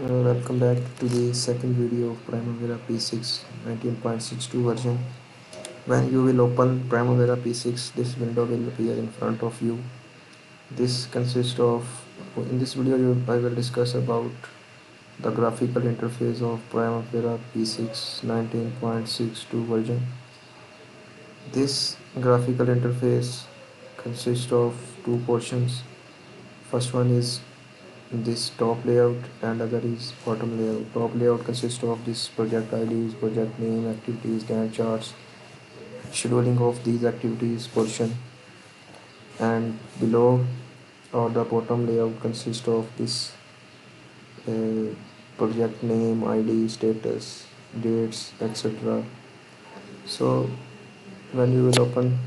Welcome back to the second video of Primavera P6 19.62 version. When you will open Primavera P6, this window will appear in front of you. This consists of, in this video I will discuss about the graphical interface of Primavera P6 19.62 version. This graphical interface consists of two portions. First one is this top layout and other is bottom layout. Top layout consists of this project IDs, project name, activities, Gantt charts, scheduling of these activities portion, and below or the bottom layout consists of this uh, project name, ID, status, dates, etc. So when you will open,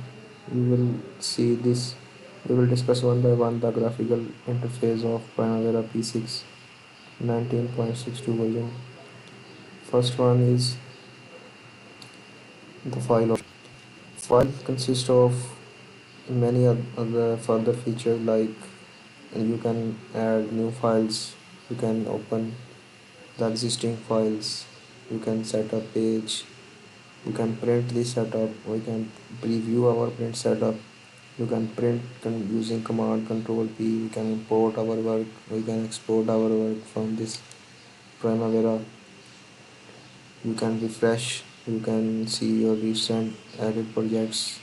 you will see this. We will discuss one by one the graphical interface of Primavera P6 19.62 version. First one is the file option. File consists of many other further features like you can add new files, you can open the existing files, you can set up page, you can print the setup, we can preview our print setup, you can print using command control P, we can import our work, we can export our work from this Primavera, you can refresh, you can see your recent added projects,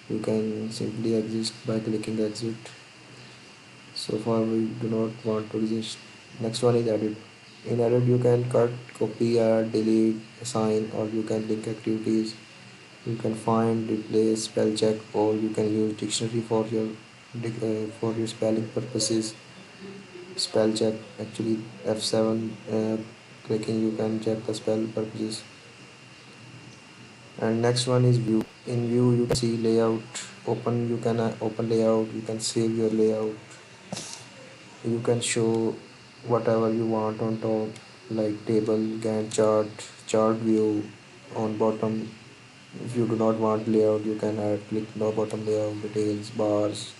you can simply exit by clicking exit. So far we do not want to exist. Next one is edit. In edit you can cut, copy, add, delete, assign, or you can link activities, you can find, replace, spell check, or you can use dictionary for your spelling purposes. Spell check, actually F7 clicking you can check the spell purposes. And next one is view. In view you can see layout, open, you can open layout, you can save your layout, you can show whatever you want on top like table, Gantt chart, chart view on bottom. If you do not want layout, you can add click the bottom layout, details, bars,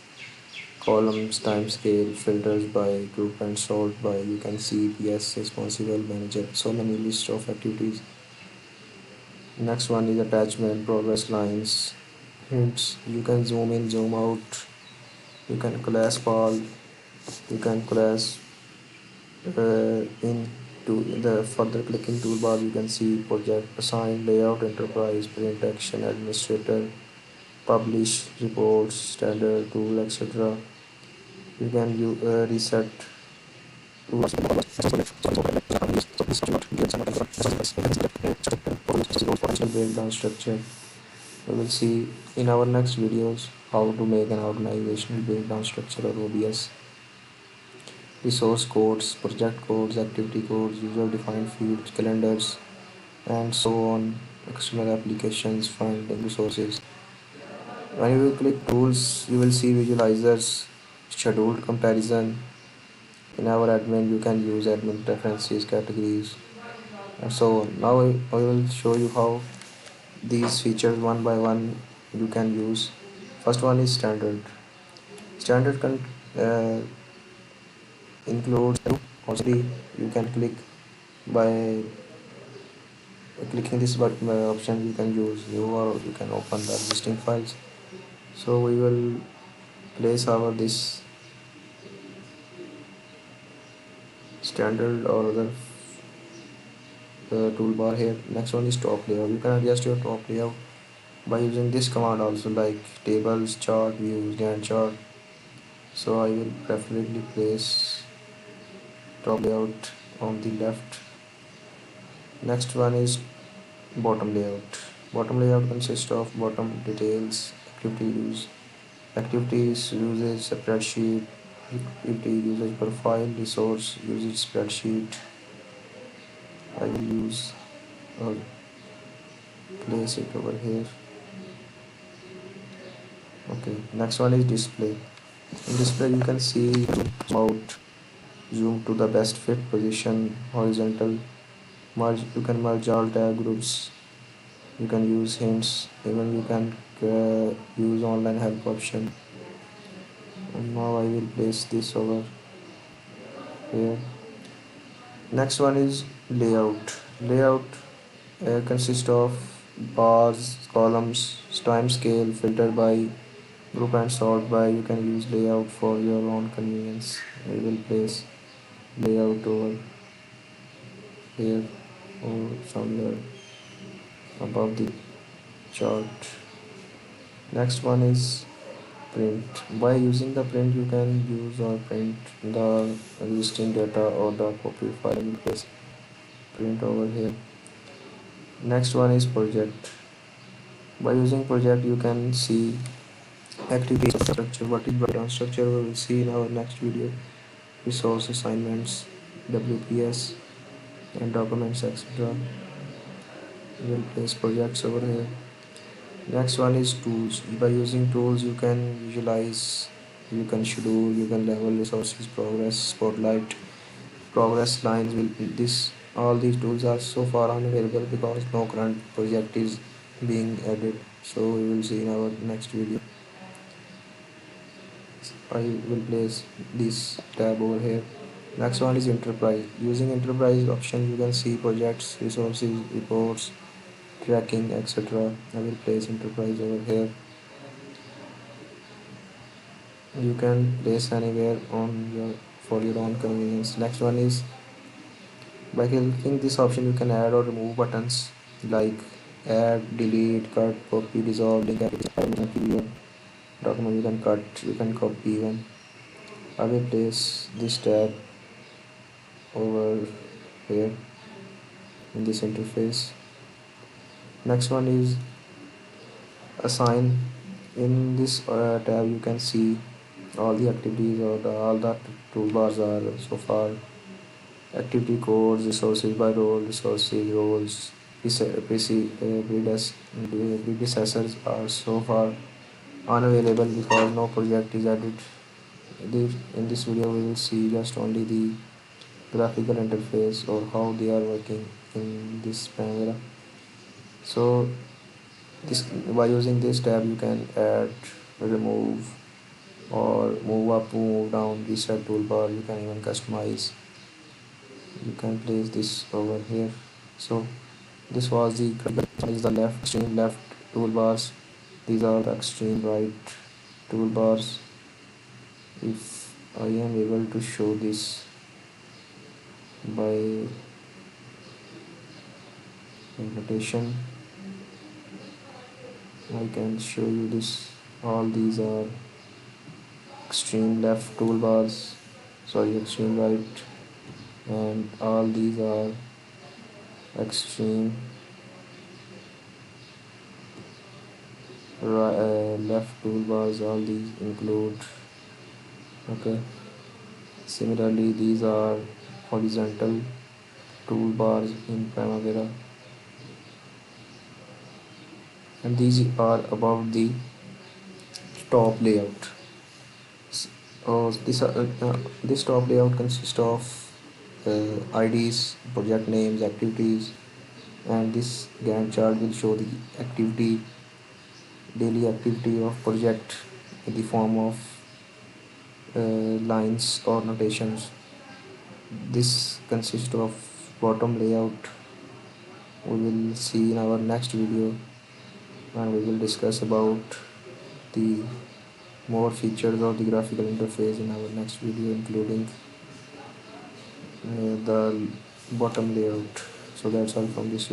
columns, time scale, filters by group and sort by, you can see PS responsible manager, so many list of activities. Next one is attachment, progress lines, hints, you can zoom in, zoom out, you can class all, you can class in to the further clicking toolbar. You can see project, assign, layout, enterprise, print, action, administrator, publish, reports, standard, tool, etc. You can reset breakdown structure. We will see in our next videos how to make an organizational breakdown structure or OBS. Resource codes, project codes, activity codes, user defined fields, calendars, and so on. External applications, finding resources. When you will click tools, you will see visualizers, scheduled comparison. In our admin, you can use admin preferences, categories, and so on. Now I will show you how these features one by one you can use. First one is standard. Standard can includes also you can click by clicking this button option, you can use new or you can open the existing files. So we will place our this standard or other toolbar here. Next one is top layout. You can adjust your top layout by using this command also, like tables, chart, views, Gantt chart. So I will preferably place top layout on the left. Next one is bottom layout. Bottom layout consists of bottom details, activities usage spreadsheet, activity usage profile, resource usage spreadsheet. I will use or place it over here. Okay, next one is display. In display you can see zoom out, zoom to the best fit position, horizontal, merge, you can merge all tab groups, you can use hints, even you can use online help option. And now I will place this over here. Next one is layout. Layout consists of bars, columns, time scale, filtered by, group and sort by. You can use layout for your own convenience. We will place layout over here or somewhere above the chart. Next one is print. By using the print, you can use or print the existing data or the copy file. You place print over here. Next one is project. By using project, you can see activities structure. What is breakdown structure we will see in our next video. Resource assignments, WPS, and documents, etc. We will place projects over here. Next one is tools. By using tools, you can visualize, you can schedule, you can level resources, progress, spotlight, progress lines. Will this all these tools are so far unavailable because no current project is being added. So we will see in our next video. I will place this tab over here. Next one is enterprise. Using enterprise option, you can see projects, resources, reports, tracking, etc. I will place enterprise over here. You can place anywhere on your for your own convenience. Next one is, by clicking this option, you can add or remove buttons like add, delete, cut, copy, dissolve, link, your document. You can cut, you can copy even. I will place this tab over here in this interface. Next one is assign. In this tab, you can see all the activities or all the toolbars are so far. Activity codes, resources by role, resources, roles, predecessors are so far unavailable because no project is added. In this video, we will see just only the graphical interface or how they are working in this Primavera. So this, by using this tab, you can add, remove, or move up, move down, reset toolbar. You can even customize. You can place this over here. So this was the left extreme left toolbars. These are the extreme right toolbars. If I am able to show this by notation, I can show you this. All these are extreme left toolbars, sorry, extreme right, and all these are extreme left toolbars. All these include, okay. Similarly, these are horizontal toolbars in Primavera, and these are above the top layout. This top layout consists of IDs, project names, activities, and this Gantt chart will show the activity, daily activity of project in the form of lines or notations. This consists of bottom layout. We will see in our next video, and we will discuss about the more features of the graphical interface in our next video, including the bottom layout. So that's all from this video.